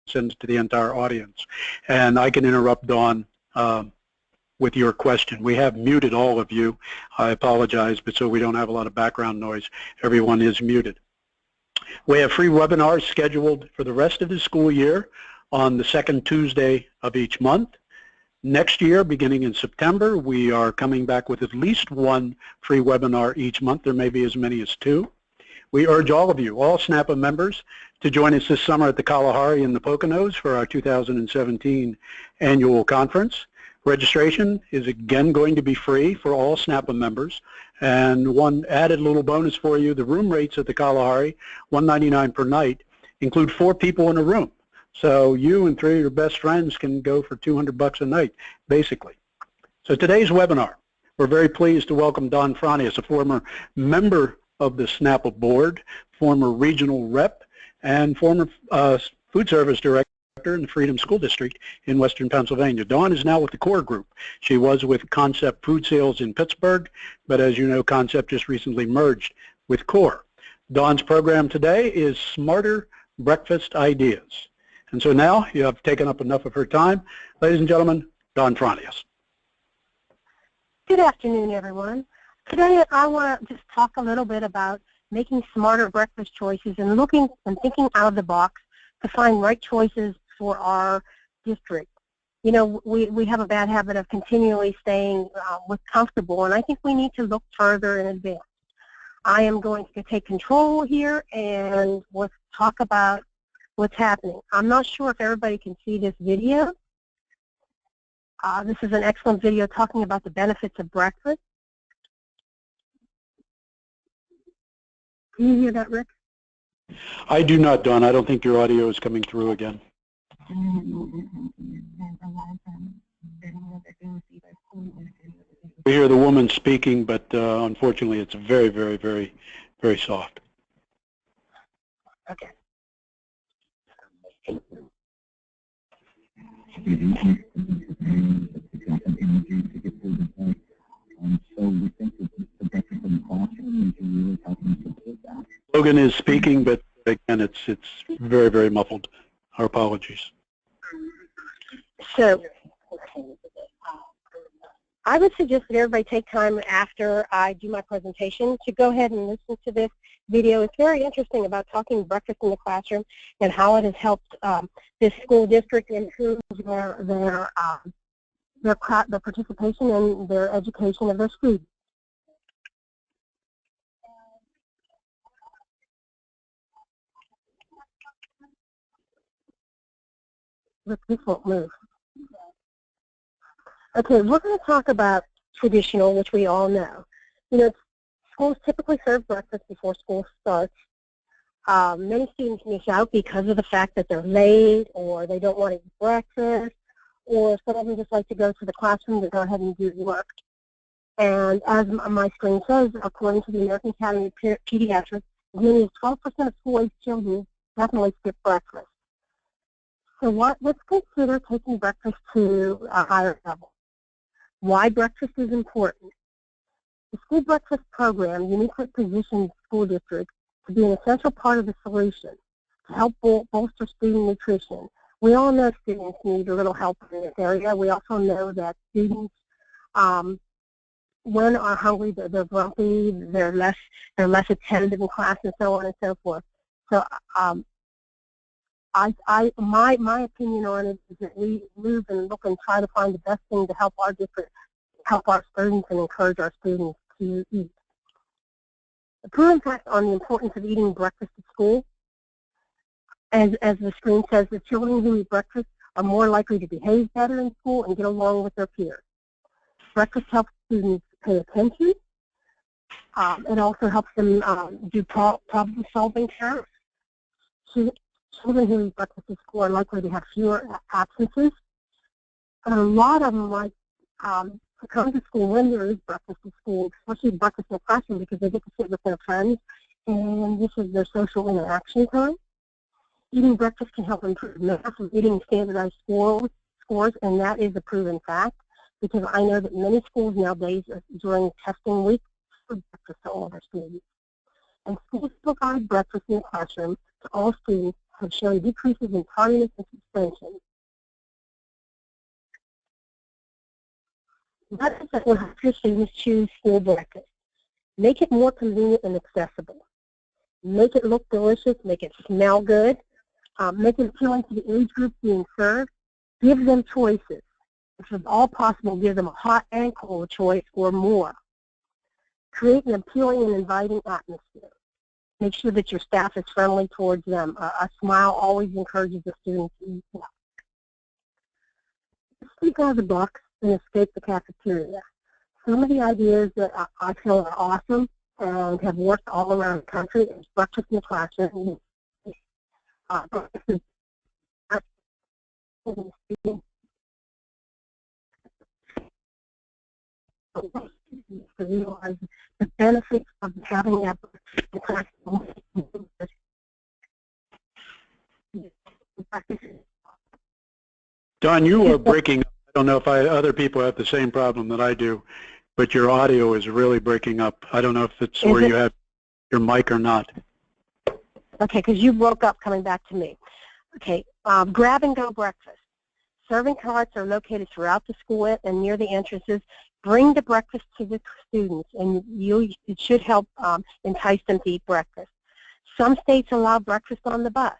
sends to the entire audience. And I can interrupt Dawn with your question. We have muted all of you. I apologize, but so we don't have a lot of background noise, everyone is muted. We have free webinars scheduled for the rest of the school year on the second Tuesday of each month. Next year, beginning in September, we are coming back with at least one free webinar each month. There may be as many as 2. We urge all of you, all SNAPa members, to join us this summer at the Kalahari in the Poconos for our 2017 annual conference. Registration is again going to be free for all SNAPa members. And one added little bonus for you, the room rates at the Kalahari, $199 per night, include 4 people in a room. So you and 3 of your best friends can go for $200 a night, basically. So today's webinar, we're very pleased to welcome Don Fronius, a former member of the SNAPa board, former regional rep, and former food service director in the Freedom School District in Western Pennsylvania. Dawn is now with the Core Group. She was with Concept Food Sales in Pittsburgh, but as you know, Concept just recently merged with Core. Dawn's program today is Smarter Breakfast Ideas. And so now you have taken up enough of her time. Ladies and gentlemen, Dawn Fronius. Good afternoon, everyone. Today I want to just talk a little bit about making smarter breakfast choices and looking and thinking out of the box to find right choices for our district. You know, we have a bad habit of continually staying with comfortable, and I think we need to look further in advance. I am going to take control here and let's talk about what's happening. I'm not sure if everybody can see this video. This is an excellent video talking about the benefits of breakfast. Can you hear that, Rick? I do not, Dawn. I don't think your audio is coming through again. We hear the woman speaking, but unfortunately it's very, very, very, very soft. Okay. Logan is speaking, but again, it's very, very muffled. Our apologies. So I would suggest that everybody take time after I do my presentation to go ahead and listen to this video. It's very interesting about talking breakfast in the classroom and how it has helped this school district improve their participation and their education of their students. This won't move. Okay, we're going to talk about traditional, which we all know. You know, schools typically serve breakfast before school starts. Many students miss out because of the fact that they're late or they don't want to eat breakfast, or some of them just like to go to the classroom to go ahead and do work. And as my screen says, according to the American Academy of Pediatrics, as many as 12% of school-age children definitely skip breakfast. So let's consider taking breakfast to a higher level. Why breakfast is important. The school breakfast program uniquely positions school districts to be an essential part of the solution to help bolster student nutrition. We all know students need a little help in this area. We also know that students, when are hungry, they're grumpy, they're less attentive in class, and so on and so forth. So my opinion on it is that we move and look and try to find the best thing to help our district, help our students, and encourage our students to eat. The proven fact on the importance of eating breakfast at school, as the screen says, the children who eat breakfast are more likely to behave better in school and get along with their peers. Breakfast helps students pay attention. It also helps them do problem-solving tasks. Children who eat breakfast at school are likely to have fewer absences. And a lot of them like to come to school when there is breakfast at school, especially breakfast in the classroom, because they get to sit with their friends, and this is their social interaction time. Eating breakfast can help improve math and reading standardized scores, and that is a proven fact, because I know that many schools nowadays, during testing week, serve breakfast to all their students. And schools provide breakfast in the classroom to all students have shown decreases in tardiness and suspension. Breakfast that will help your students choose school breakfast. Make it more convenient and accessible. Make it look delicious. Make it smell good. Make it appealing to the age group being served. Give them choices. If it's all possible, give them a hot and cold choice or more. Create an appealing and inviting atmosphere. Make sure that your staff is friendly towards them. A smile always encourages the students to eat well. Speak out of the box and escape the cafeteria. Some of the ideas that I feel are awesome and have worked all around the country is breakfast in the classroom. To realize the benefits of having that classroom. Don, you are breaking up. I don't know if other people have the same problem that I do, but your audio is really breaking up. I don't know if it's where you have your mic or not. Okay, because you broke up coming back to me. Okay, grab-and-go breakfast. Serving carts are located throughout the school and near the entrances. Bring the breakfast to the students, and it should help entice them to eat breakfast. Some states allow breakfast on the bus.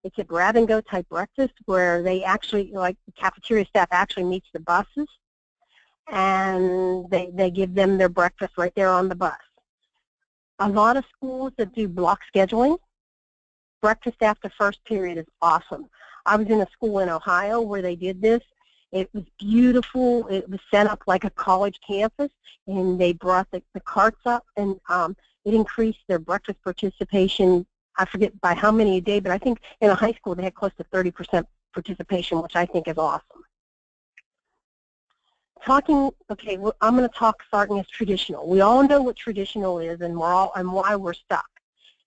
It's a grab-and-go type breakfast where they actually, like the cafeteria staff actually meets the buses, and they give them their breakfast right there on the bus. A lot of schools that do block scheduling, breakfast after first period is awesome. I was in a school in Ohio where they did this. It was beautiful. It was set up like a college campus, and they brought the carts up, and it increased their breakfast participation. I forget by how many a day, but I think in a high school they had close to 30% participation, which I think is awesome. Okay, well, I'm going to talk starting as traditional. We all know what traditional is and why we're stuck.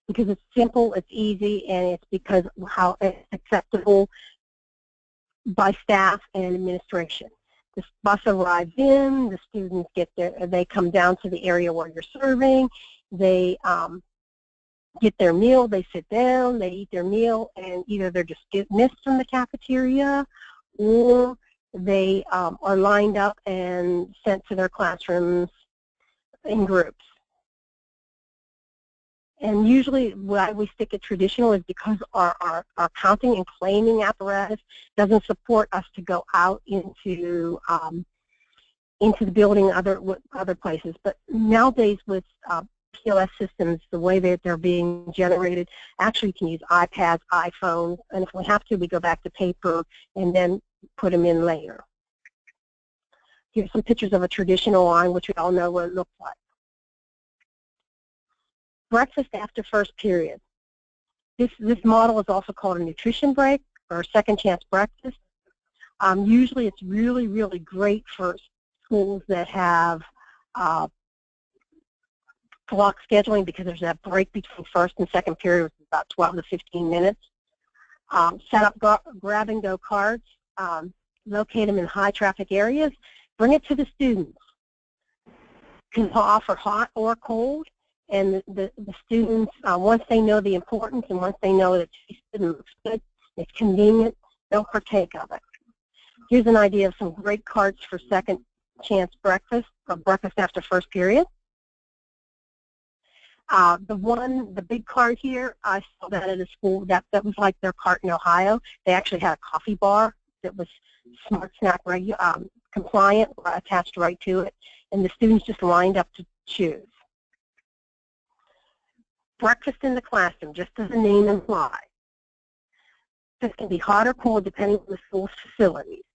Because it's simple, it's easy, and it's because how it's acceptable by staff and administration. The bus arrives in, the students get there, they come down to the area where you're serving, they get their meal, they sit down, they eat their meal, and either they're just dismissed from the cafeteria or they are lined up and sent to their classrooms in groups. And usually why we stick to traditional is because our counting and claiming apparatus doesn't support us to go out into the building other places. But nowadays with POS systems, the way that they're being generated, actually you can use iPads, iPhones, and if we have to, we go back to paper and then put them in later. Here's some pictures of a traditional line, which we all know what it looks like. Breakfast after first period. This model is also called a nutrition break or second chance breakfast. Usually it's really, really great for schools that have block scheduling because there's that break between first and second period, which is about 12 to 15 minutes. Set up grab-and-go carts, locate them in high traffic areas, bring it to the students. You can offer hot or cold. And the students, once they know the importance and once they know that it tastes good and looks good, it's convenient, they'll partake of it. Here's an idea of some great carts for second chance breakfast or breakfast after first period. The big cart here, I saw that at a school, that was like their cart in Ohio. They actually had a coffee bar that was Smart Snack compliant attached right to it, and the students just lined up to choose. Breakfast in the classroom, just as the name implies. This can be hot or cold depending on the school's facilities.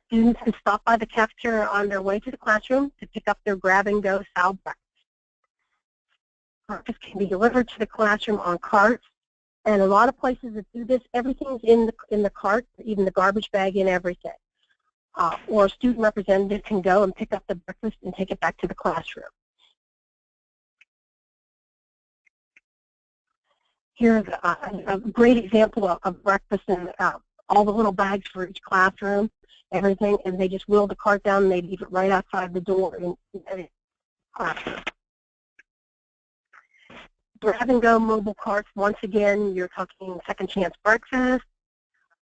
Students can stop by the cafeteria on their way to the classroom to pick up their grab-and-go style breakfast. Breakfast can be delivered to the classroom on carts, and a lot of places that do this, everything's in the cart, even the garbage bag and everything. Or a student representative can go and pick up the breakfast and take it back to the classroom. Here's a great example of breakfast and all the little bags for each classroom, everything, and they just wheel the cart down and they leave it right outside the door in the classroom. grab-and-go mobile carts, once again, you're talking second chance breakfast,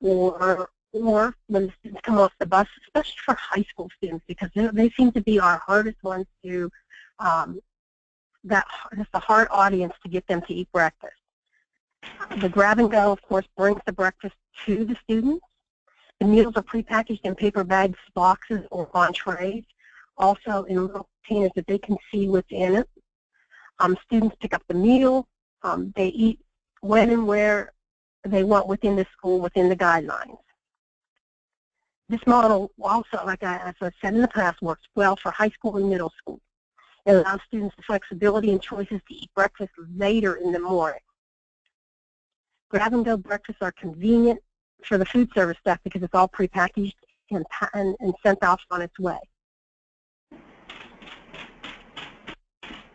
or when the students come off the bus, especially for high school students, because they seem to be our hardest ones to, that's the hard audience to get them to eat breakfast. The grab-and-go, of course, brings the breakfast to the students. The meals are prepackaged in paper bags, boxes, or on trays, also in little containers that they can see what's in it. Students pick up the meal. They eat when and where they want within the school, within the guidelines. This model also, as I said in the past, works well for high school and middle school. It allows students the flexibility and choices to eat breakfast later in the morning. Grab-and-go breakfasts are convenient for the food service staff because it's all prepackaged and sent off on its way.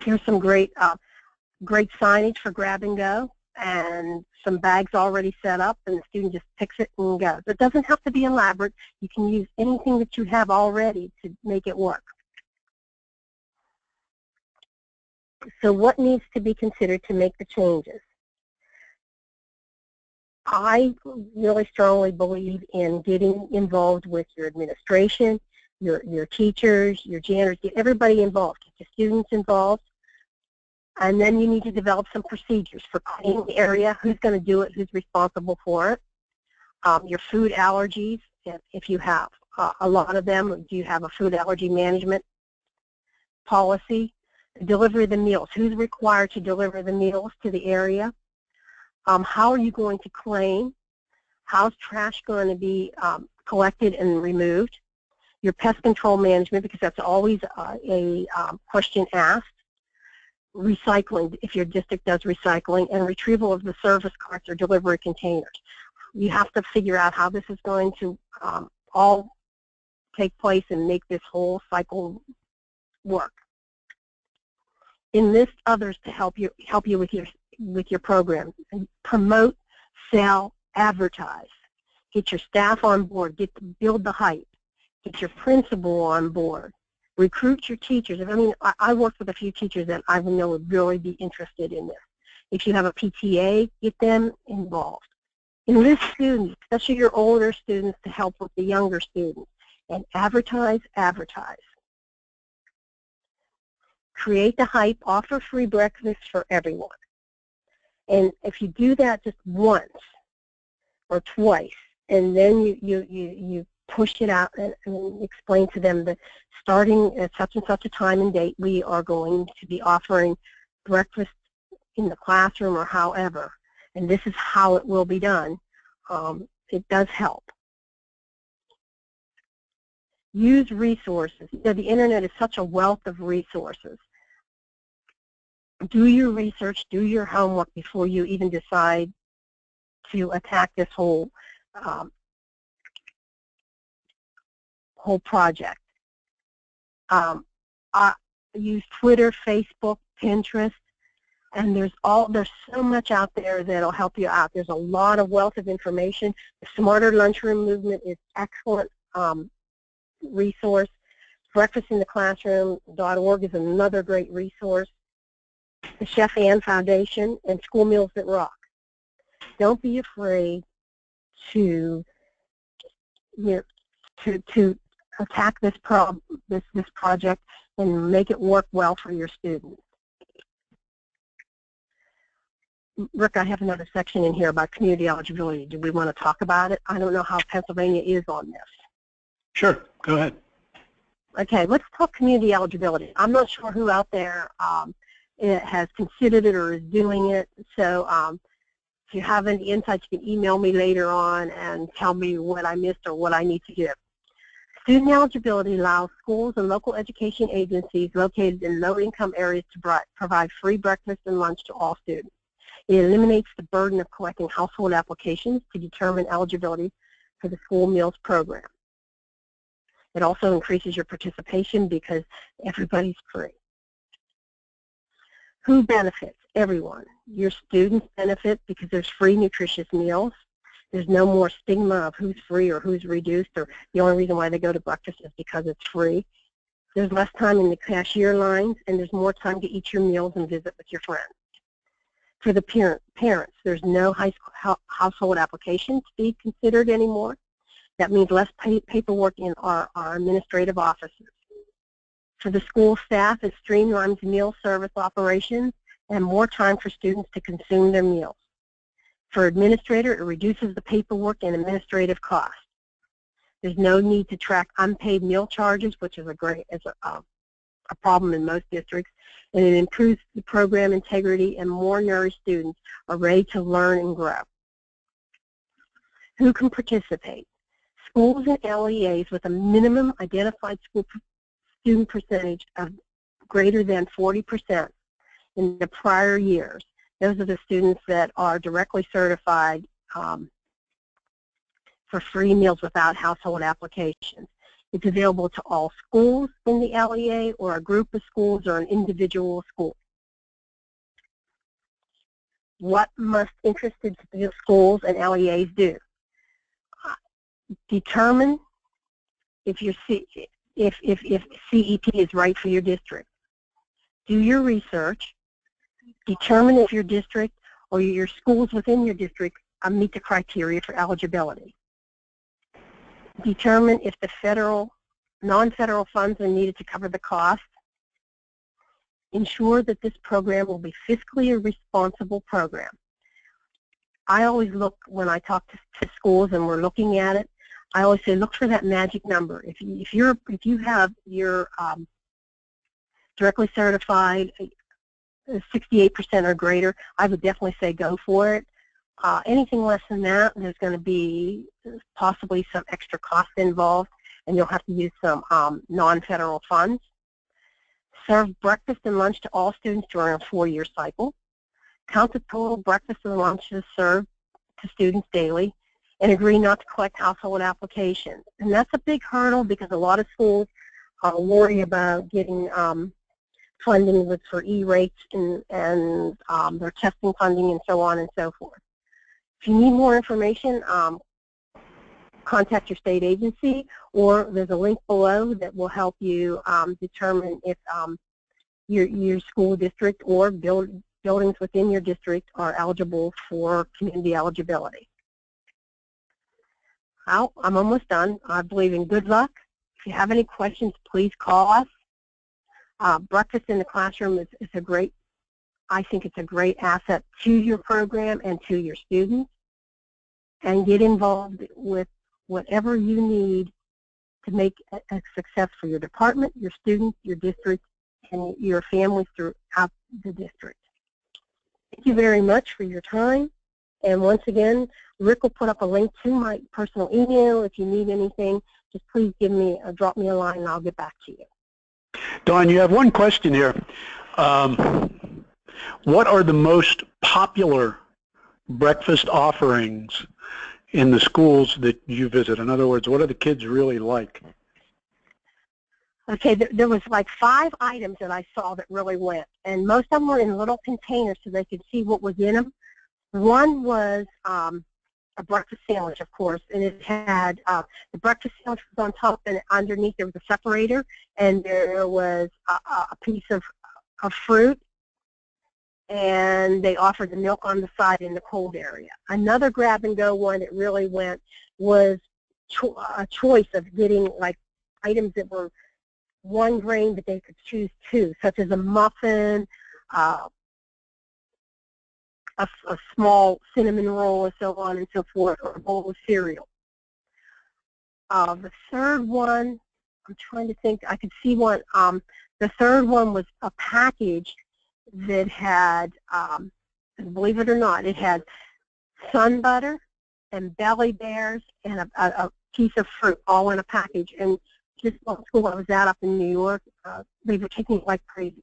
Here's some great signage for grab-and-go, and some bags already set up, and the student just picks it and goes. It doesn't have to be elaborate. You can use anything that you have already to make it work. So what needs to be considered to make the changes? I really strongly believe in getting involved with your administration, your teachers, your janitors, get everybody involved, get the students involved. And then you need to develop some procedures for cleaning the area, who's going to do it, who's responsible for it. Your food allergies, if you have a lot of them, do you have a food allergy management policy? Delivery of the meals, who's required to deliver the meals to the area? How are you going to claim? How's trash going to be collected and removed? Your pest control management, because that's always a question asked. Recycling, if your district does recycling, and retrieval of the service carts or delivery containers. You have to figure out how this is going to all take place and make this whole cycle work. Enlist others to help you with your program. And promote, sell, advertise. Get your staff on board. Build the hype. Get your principal on board. Recruit your teachers. I mean, I worked with a few teachers that I know would really be interested in this. If you have a PTA, get them involved. Enlist students, especially your older students, to help with the younger students. And advertise, advertise. Create the hype, offer free breakfast for everyone. And if you do that just once or twice, and then you push it out and explain to them that starting at such and such a time and date, we are going to be offering breakfast in the classroom or however, and this is how it will be done. It does help. Use resources. You know, the internet is such a wealth of resources. Do your research, do your homework before you even decide to attack this whole project. I use Twitter, Facebook, Pinterest, and there's so much out there that'll help you out. There's a lot of wealth of information. The Smarter Lunchroom Movement is excellent resource. BreakfastintheClassroom.org is another great resource. The Chef Ann Foundation and School Meals That Rock. Don't be afraid to attack this project and make it work well for your students. Rick, I have another section in here about community eligibility. Do we want to talk about it? I don't know how Pennsylvania is on this. Sure, go ahead. Okay, let's talk community eligibility. I'm not sure who out there has considered it or is doing it, so if you have any insights, you can email me later on and tell me what I missed or what I need to do. Student eligibility allows schools and local education agencies located in low-income areas to provide free breakfast and lunch to all students. It eliminates the burden of collecting household applications to determine eligibility for the school meals program. It also increases your participation because everybody's free. Who benefits? Everyone. Your students benefit because there's free nutritious meals. There's no more stigma of who's free or who's reduced, or the only reason why they go to breakfast is because it's free. There's less time in the cashier lines, and there's more time to eat your meals and visit with your friends. For the parents, there's no household application to be considered anymore. That means less paperwork in our administrative offices. For the school staff, it streamlines meal service operations and more time for students to consume their meals. For administrator, it reduces the paperwork and administrative costs. There's no need to track unpaid meal charges, which is a problem in most districts, and it improves the program integrity, and more nourished students are ready to learn and grow. Who can participate? Schools and LEAs with a minimum identified school student percentage of greater than 40% in the prior years. Those are the students that are directly certified for free meals without household applications. It's available to all schools in the LEA, or a group of schools, or an individual school. What must interested schools and LEAs do? Determine if CEP is right for your district. Do your research. Determine if your district or your schools within your district meet the criteria for eligibility. Determine if the non-federal funds are needed to cover the cost. Ensure that this program will be fiscally a responsible program. I always look, when I talk to schools and we're looking at it, I always say look for that magic number. If you have your directly certified 68% or greater, I would definitely say go for it. Anything less than that, there's going to be possibly some extra cost involved, and you'll have to use some non-federal funds. Serve breakfast and lunch to all students during a 4-year cycle. Count the total breakfast and lunches served to students daily, and agree not to collect household applications. And that's a big hurdle because a lot of schools worry about getting funding for E-rates and their testing funding and so on and so forth. If you need more information, contact your state agency, or there's a link below that will help you determine if your school district or buildings within your district are eligible for community eligibility. Well, I'm almost done. I believe in good luck. If you have any questions, please call us. Breakfast in the classroom is a great, I think it's a great asset to your program and to your students. And get involved with whatever you need to make a success for your department, your students, your district, and your families throughout the district. Thank you very much for your time. And once again, Rick will put up a link to my personal email. If you need anything, just please drop me a line and I'll get back to you. Dawn, you have one question here. What are the most popular breakfast offerings in the schools that you visit? In other words, what do the kids really like? Okay, there was like 5 items that I saw that really went, and most of them were in little containers so they could see what was in them. One was a breakfast sandwich, of course, and it had the breakfast sandwich was on top, and underneath there was a separator, and there was a piece of fruit, and they offered the milk on the side in the cold area. Another grab-and-go one that really went was a choice of getting like items that were 1 grain, but they could choose 2, such as a muffin, a small cinnamon roll, and so on and so forth, or a bowl of cereal. The third one, I'm trying to think, I could see one, the third one was a package that had, believe it or not, it had sun butter and belly bears and a piece of fruit all in a package. And just one school I was at up in New York, they were taking it like crazy.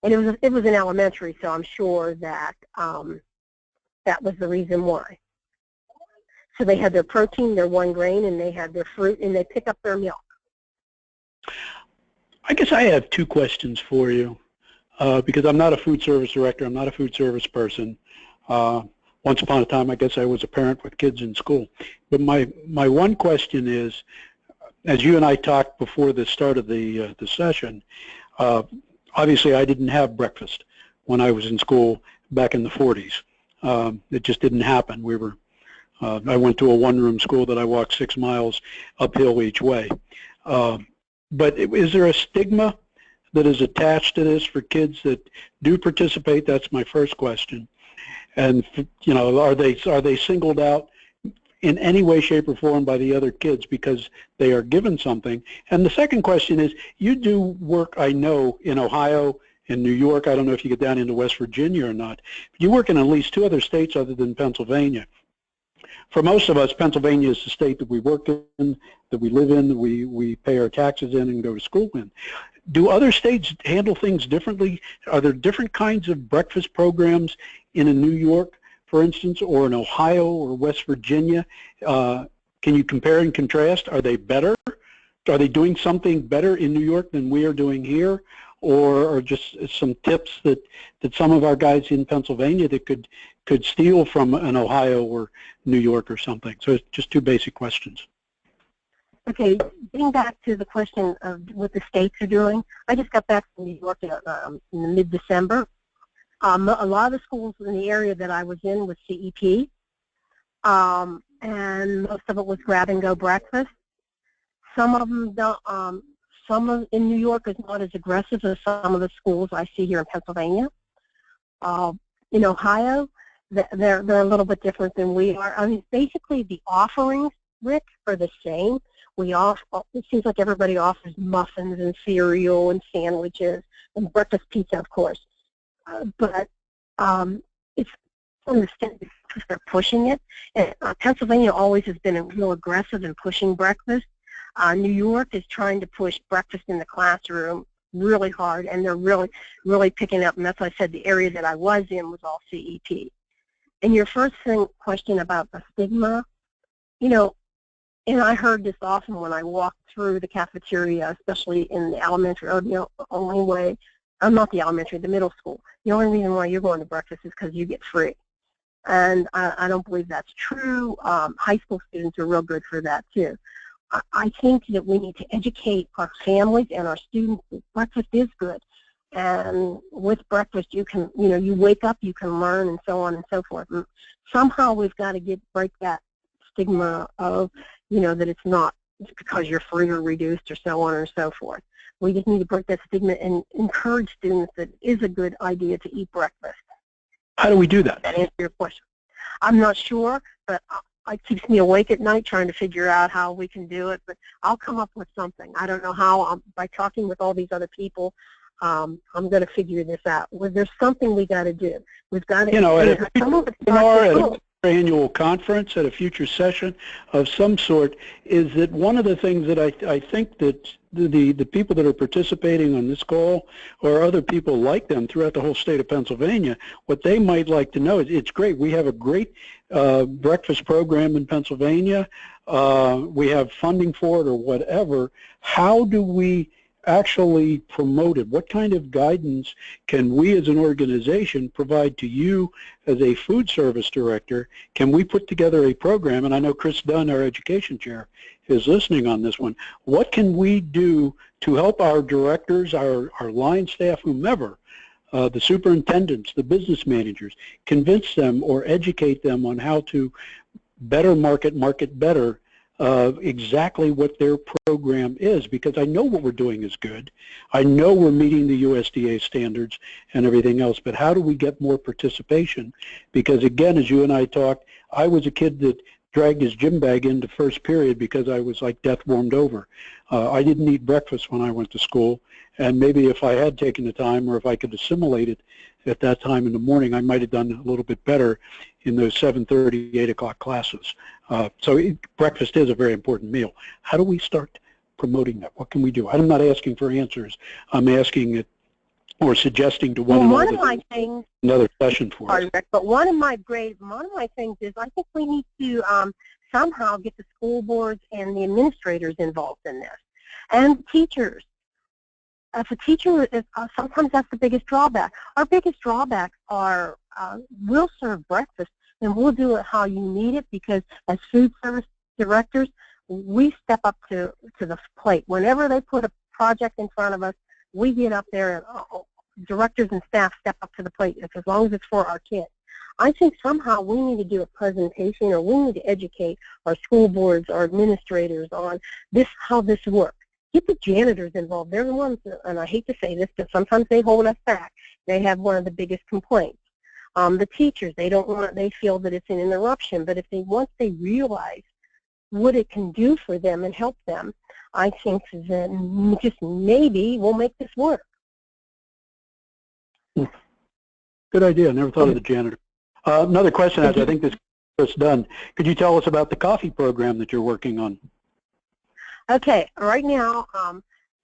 And it was an elementary, so I'm sure that that was the reason why. So they had their protein, their 1 grain, and they had their fruit, and they pick up their milk. I guess I have 2 questions for you. Because I'm not a food service director, I'm not a food service person. Once upon a time, I guess I was a parent with kids in school. But my one question is, as you and I talked before the start of the session, obviously I didn't have breakfast when I was in school, back in the 40s. It just didn't happen. I went to a one-room school that I walked 6 miles uphill each way. But is there a stigma that is attached to this for kids that do participate? That's my first question. And are they singled out in any way, shape, or form by the other kids because they are given something? And the second question is, you do work, I know, in Ohio, in New York. I don't know if you get down into West Virginia or not. You work in at least 2 other states other than Pennsylvania. For most of us, Pennsylvania is the state that we work in, that we live in, that we pay our taxes in and go to school in. Do other states handle things differently? Are there different kinds of breakfast programs in New York, for instance, or in Ohio or West Virginia? Can you compare and contrast? Are they better? Are they doing something better in New York than we are doing here? Or just some tips that some of our guys in Pennsylvania that could steal from an Ohio or New York or something? So it's just 2 basic questions. Okay, getting back to the question of what the states are doing, I just got back from New York in mid-December. A lot of the schools in the area that I was in was CEP, and most of it was grab-and-go breakfast. Some of them don't. In New York is not as aggressive as some of the schools I see here in Pennsylvania. In Ohio, they're a little bit different than we are. I mean, basically the offerings, Rick, are the same. It seems like everybody offers muffins and cereal and sandwiches and breakfast pizza, of course. But it's from the state because they're pushing it. And Pennsylvania always has been real aggressive in pushing breakfast. New York is trying to push breakfast in the classroom really hard, and they're really picking up. And that's why I said the area that I was in was all CEP. And your first question about the stigma, and I heard this often when I walked through the cafeteria, especially in the elementary, or the only way, not the elementary, the middle school. The only reason why you're going to breakfast is because you get free. And I don't believe that's true. High school students are real good for that too. I think that we need to educate our families and our students that breakfast is good. And with breakfast, you can, you wake up, you can learn, and so on and so forth. And somehow we've got to break that stigma of, that it's not because you're free or reduced or so on and so forth. We just need to break that stigma and encourage students that it is a good idea to eat breakfast. How do we do that? That answers your question. I'm not sure, but it keeps me awake at night trying to figure out how we can do it, but I'll come up with something. I don't know how. By talking with all these other people, I'm going to figure this out. There's something we got to do. We've got to. At an annual conference, at a future session of some sort, is that one of the things that I think that the people that are participating on this call or other people like them throughout the whole state of Pennsylvania, what they might like to know is it's great. We have a great breakfast program in Pennsylvania. We have funding for it or whatever. How do we actually promote it? What kind of guidance can we as an organization provide to you as a food service director? Can we put together a program? And I know Chris Dunn, our education chair, is listening on this one. What can we do to help our directors, our line staff, whomever, the superintendents, the business managers, convince them or educate them on how to better market better exactly what their program is, because I know what we're doing is good. I know we're meeting the USDA standards and everything else, but how do we get more participation? Because again, as you and I talked, I was a kid that dragged his gym bag into first period because I was like death warmed over. I didn't eat breakfast when I went to school, and maybe if I had taken the time or if I could assimilate it at that time in the morning, I might have done a little bit better in those 7:30, 8 o'clock classes. Breakfast is a very important meal. How do we start promoting that? What can we do? I'm not asking for answers. I'm asking it or suggesting to one another another session for us. Rick, but one of my things is I think we need to somehow get the school boards and the administrators involved in this, and teachers. If a teacher is, sometimes that's the biggest drawback. Our biggest drawbacks are we'll serve breakfast and we'll do it how you need it, because as food service directors, we step up to the plate. Whenever they put a project in front of us, we get up there and directors and staff step up to the plate as long as it's for our kids. I think somehow we need to do a presentation, or we need to educate our school boards, our administrators on how this works. Get the janitors involved. They're the ones, and I hate to say this, but sometimes they hold us back. They have one of the biggest complaints. The teachers, they feel that it's an interruption, but once they realize what it can do for them and help them, I think that just maybe we'll make this work. Good idea. I never thought of the janitor. Another question, as I think this is done. Could you tell us about the coffee program that you're working on? Okay, right now,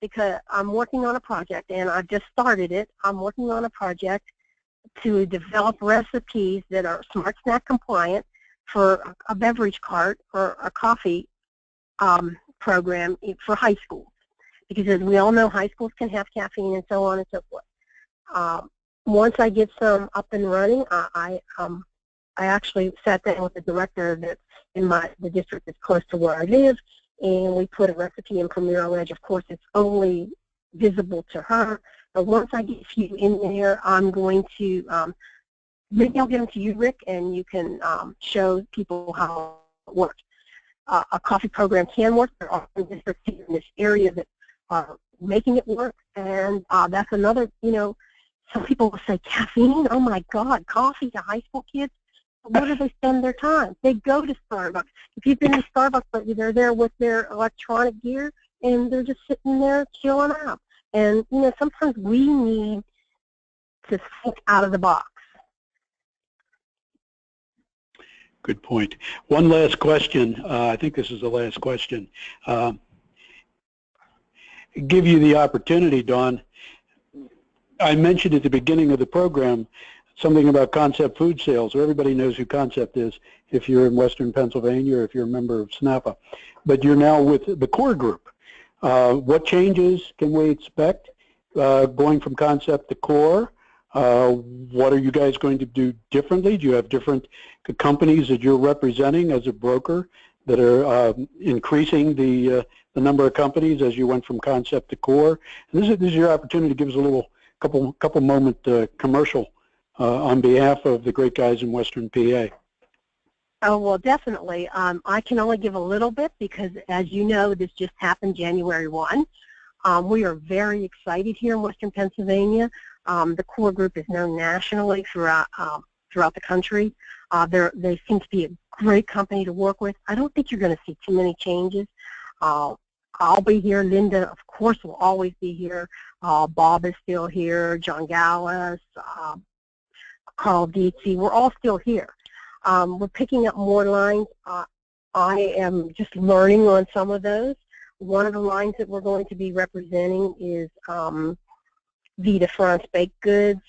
because I'm working on a project, and I've just started it, I'm working on a project to develop recipes that are Smart Snack compliant for a beverage cart or a coffee program for high schools. Because as we all know, high schools can have caffeine and so on and so forth. Once I get some up and running, I actually sat down with the director that's in the district that's close to where I live, and we put a recipe in Premier Edge. Of course, it's only visible to her. But once I get a few in there, I'm going to, maybe I'll give them to you, Rick, and you can show people how it works. A coffee program can work. There are districts here in this area that are making it work, and that's another, some people will say, caffeine? Oh my God, coffee to high school kids? Where do they spend their time? They go to Starbucks. If you've been to Starbucks lately, they're there with their electronic gear, and they're just sitting there chilling out. And, sometimes we need to think out of the box. Good point. One last question. I think this is the last question. Give you the opportunity, Dawn. I mentioned at the beginning of the program something about Concept Food Sales. Everybody knows who Concept is if you're in Western Pennsylvania or if you're a member of SNAPa. But you're now with the Core Group. What changes can we expect going from Concept to Core? What are you guys going to do differently? Do you have different companies that you're representing as a broker that are increasing the number of companies as you went from Concept to Core? And this is your opportunity to give us a little couple moment commercial on behalf of the great guys in Western PA. Oh, well, definitely. I can only give a little bit because, as you know, this just happened January 1. We are very excited here in Western Pennsylvania. The Core Group is known nationally throughout the country. They seem to be a great company to work with. I don't think you're going to see too many changes. I'll be here. Linda, of course, will always be here. Bob is still here. John Gallis, Carl Dietze. We're all still here. We're picking up more lines. I am just learning on some of those. One of the lines that we're going to be representing is Vita France Baked Goods,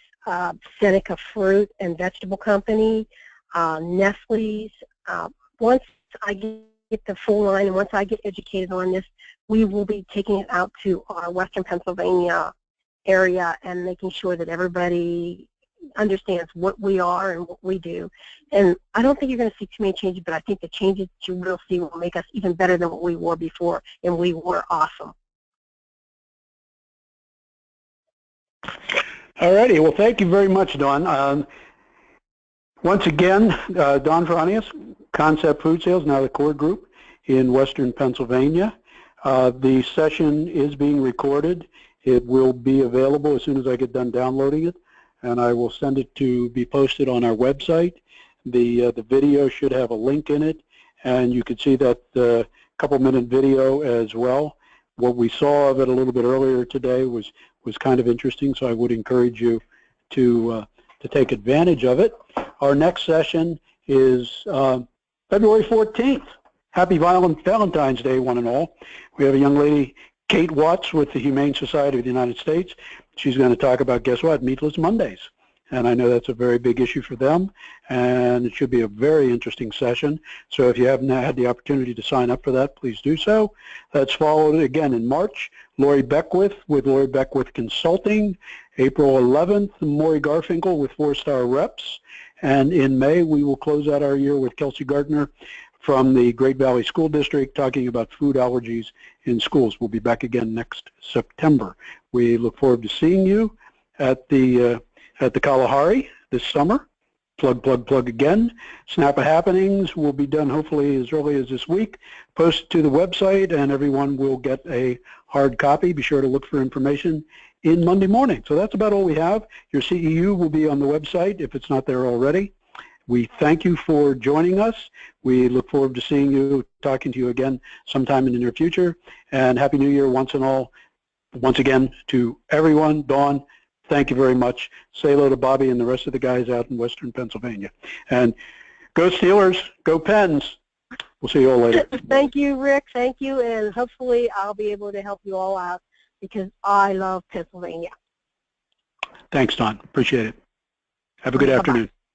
Seneca Fruit and Vegetable Company, Nestle's. Once I get the full line and once I get educated on this, we will be taking it out to our Western Pennsylvania area and making sure that everybody understands what we are and what we do. And I don't think you're going to see too many changes, but I think the changes that you will see will make us even better than what we were before, and we were awesome. All righty. Well, thank you very much, Dawn. Once again, Dawn Fronius, Concept Food Sales, now the Core Group in Western Pennsylvania. The session is being recorded. It will be available as soon as I get done downloading it, and I will send it to be posted on our website. The video should have a link in it, and you can see that couple-minute video as well. What we saw of it a little bit earlier today was kind of interesting, so I would encourage you to take advantage of it. Our next session is February 14th. Happy Valentine's Day, one and all. We have a young lady, Kate Watts, with the Humane Society of the United States. She's going to talk about, guess what, Meatless Mondays. And I know that's a very big issue for them, and it should be a very interesting session. So if you haven't had the opportunity to sign up for that, please do so. That's followed again in March, Lori Beckwith with Lori Beckwith Consulting. April 11th, Maury Garfinkel with 4-Star Reps. And in May, we will close out our year with Kelsey Gardner from the Great Valley School District talking about food allergies in schools. We'll be back again next September. We look forward to seeing you, at the Kalahari this summer. Plug, plug, plug again. SNAPa happenings will be done hopefully as early as this week. Post to the website and everyone will get a hard copy. Be sure to look for information in Monday morning. So that's about all we have. Your CEU will be on the website if it's not there already. We thank you for joining us. We look forward to seeing you, talking to you again sometime in the near future. And Happy New Year once and all. Once again to everyone. Dawn, thank you very much. Say hello to Bobby and the rest of the guys out in Western Pennsylvania. And go Steelers, go Pens. We'll see you all later. Thank you, Rick. Thank you. And hopefully I'll be able to help you all out because I love Pennsylvania. Thanks, Dawn. Appreciate it. Have a good afternoon.